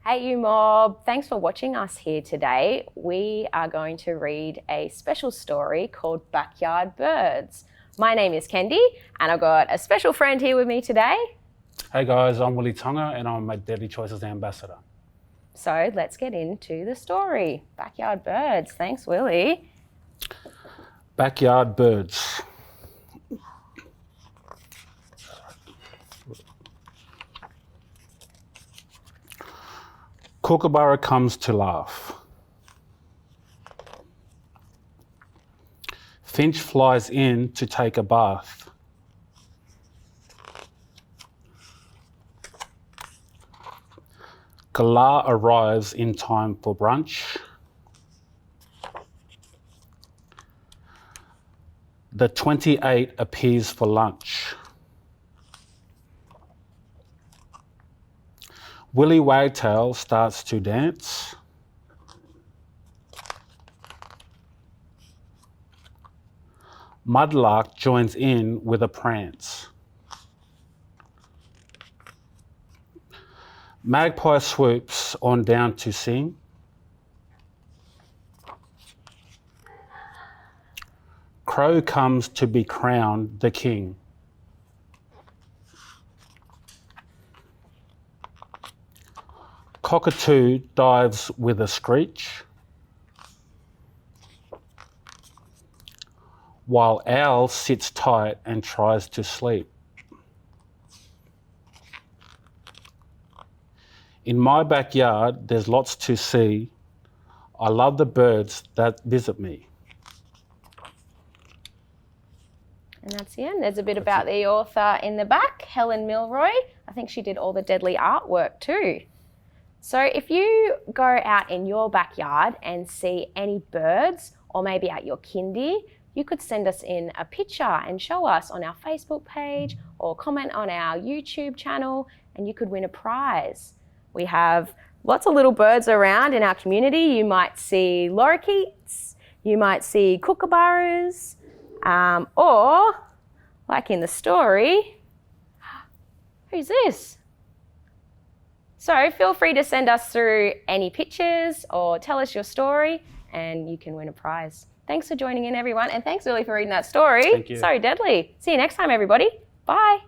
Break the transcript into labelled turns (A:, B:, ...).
A: Hey you mob, thanks for watching us here today. We are going to read a special story called Backyard Birds. My name is Kendi and I've got a special friend here with me today.
B: Hey guys, I'm Willie Tonga and I'm my Deadly Choices ambassador.
A: So let's get into the story. Backyard Birds, thanks Willie.
B: Backyard birds. Kookaburra comes to laugh. Finch flies in to take a bath. Galah arrives in time for brunch. The 28 appears for lunch. Willie Wagtail starts to dance. Mudlark joins in with a prance. Magpie swoops on down to sing. Crow comes to be crowned the king. Cockatoo dives with a screech, while owl sits tight and tries to sleep. In my backyard, there's lots to see. I love the birds that visit me.
A: And that's the end. There's a bit about the author in the back, Helen Milroy. I think she did all the deadly artwork too. So if you go out in your backyard and see any birds, or maybe at your kindy, you could send us in a picture and show us on our Facebook page or comment on our YouTube channel and you could win a prize. We have lots of little birds around in our community. You might see lorikeets, you might see kookaburras, or like in the story, who's this? So feel free to send us through any pictures or tell us your story and you can win a prize. Thanks for joining in everyone and thanks Willie for reading that story.
B: Thank you.
A: So deadly. See you next time everybody. Bye.